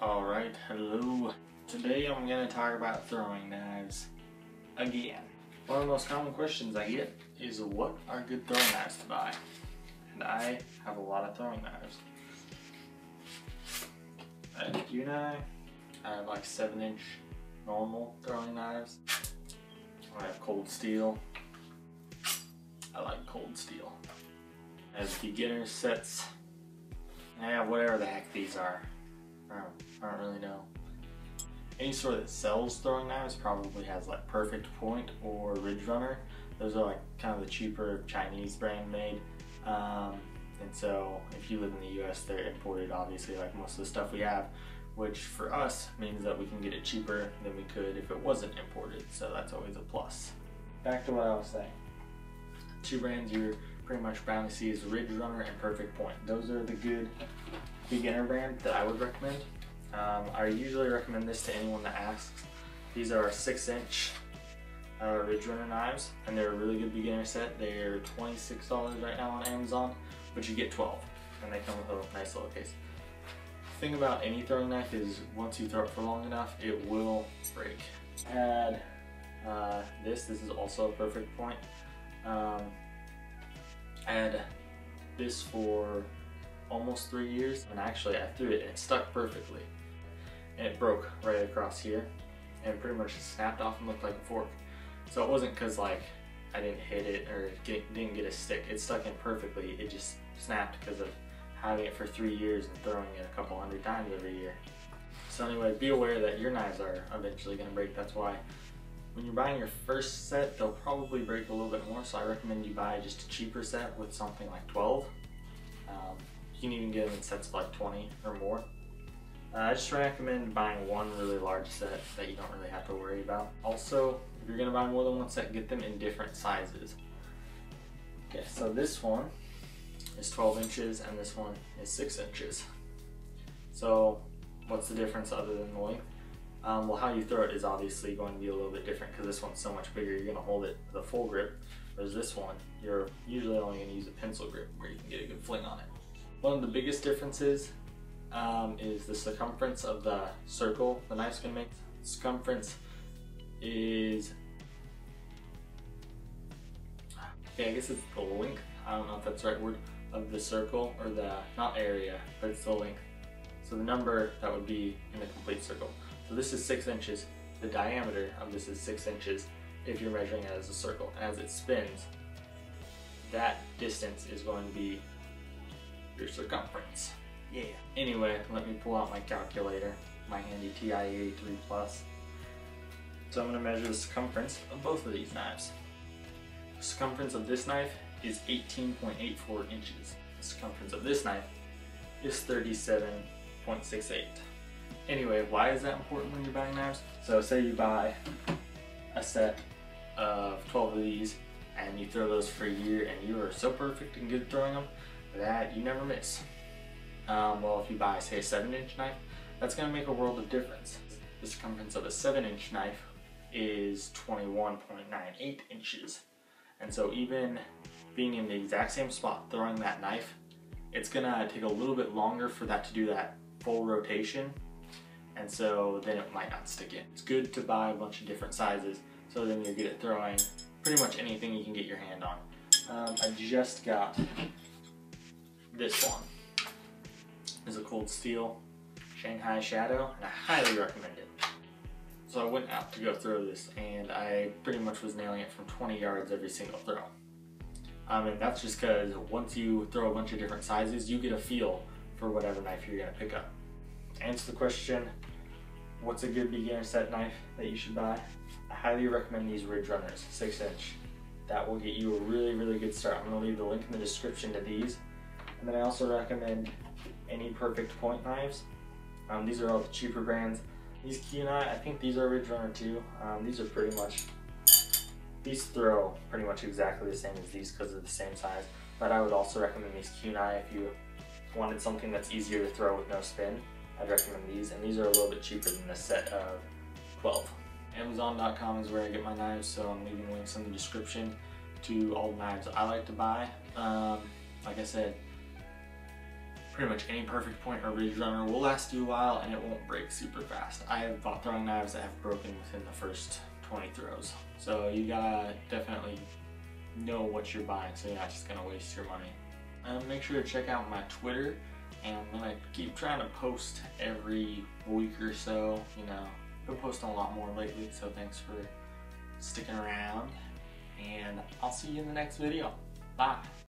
Alright, hello. Today I'm going to talk about throwing knives again. One of the most common questions I get is what are good throwing knives to buy? And I have a lot of throwing knives. I have a kunai, I have like 7-inch normal throwing knives. I have cold steel. I like cold steel. I have beginner sets. I have whatever the heck these are. I don't really know. Any store that sells throwing knives probably has like Perfect Point or Ridge Runner. Those are like kind of the cheaper Chinese brand made. And so if you live in the US, they're imported obviously like most of the stuff we have, which for us means that we can get it cheaper than we could if it wasn't imported. So that's always a plus. Back to what I was saying. Two brands you're pretty much bound to see is Ridge Runner and Perfect Point. Those are the good beginner brand that I would recommend. I usually recommend this to anyone that asks. These are 6-inch Ridge Runner knives, and they're a really good beginner set. They're $26 right now on Amazon, but you get 12, and they come with a nice little case. The thing about any throwing knife is once you throw it for long enough, it will break. I had this is also a Perfect Point. I had this for almost 3 years, and actually I threw it and it stuck perfectly. And it broke right across here and pretty much snapped off and looked like a fork. So it wasn't because like I didn't hit it or didn't get a stick. It stuck in perfectly. It just snapped because of having it for 3 years and throwing it a couple hundred times every year. So anyway, be aware that your knives are eventually going to break. That's why when you're buying your first set, they'll probably break a little bit more. So I recommend you buy just a cheaper set with something like 12. You can even get them in sets of like 20 or more. I just recommend buying one really large set that you don't really have to worry about. Also, if you're going to buy more than one set, get them in different sizes. Okay, so this one is 12 inches and this one is 6 inches. So what's the difference other than the length? Well, how you throw it is obviously going to be a little bit different because this one's so much bigger. You're going to hold it with a full grip, whereas this one, you're usually only going to use a pencil grip where you can get a good fling on it. One of the biggest differences is the circumference of the circle the knife's going to make. Circumference is, I guess it's the length, I don't know if that's the right word, of the circle, or the, not area, but it's the length. So the number that would be in the complete circle. So this is 6 inches, the diameter of this is 6 inches if you're measuring it as a circle. And as it spins, that distance is going to be your circumference. Yeah. Anyway, let me pull out my calculator, my handy TI-83 Plus. So I'm going to measure the circumference of both of these knives. The circumference of this knife is 18.84 inches. The circumference of this knife is 37.68. Anyway, why is that important when you're buying knives? So say you buy a set of 12 of these and you throw those for a year and you are so perfect and good at throwing them that you never miss. Well, if you buy, say, a 7-inch knife, that's going to make a world of difference. The circumference of a 7-inch knife is 21.98 inches. And so even being in the exact same spot throwing that knife, it's going to take a little bit longer for that to do that full rotation. And so then it might not stick in. It's good to buy a bunch of different sizes so then you're good at throwing pretty much anything you can get your hand on. I just got this one. Is a cold steel Shanghai Shadow, and I highly recommend it. So I went out to go throw this and I pretty much was nailing it from 20 yards every single throw. And that's just because once you throw a bunch of different sizes, you get a feel for whatever knife you're going to pick up. To answer the question, what's a good beginner set knife that you should buy? I highly recommend these Ridge Runners, 6-inch. That will get you a really, really good start. I'm going to leave the link in the description to these. And then I also recommend any Perfect Point knives. These are all the cheaper brands. These kunai, I think these are Ridge Runner too. These are pretty much, these throw pretty much exactly the same as these because they're the same size. But I would also recommend these kunai if you wanted something that's easier to throw with no spin. I'd recommend these, and these are a little bit cheaper than the set of 12. Amazon.com is where I get my knives, so I'm leaving links in the description to all the knives I like to buy. Like I said, pretty much any perfect point or ridge runner will last you a while and it won't break super fast. I have bought throwing knives that have broken within the first 20 throws. So you gotta definitely know what you're buying so you're not just gonna waste your money. Make sure to check out my Twitter, and I'm gonna keep trying to post every week or so. You know, I've been posting a lot more lately, so thanks for sticking around, and I'll see you in the next video. Bye.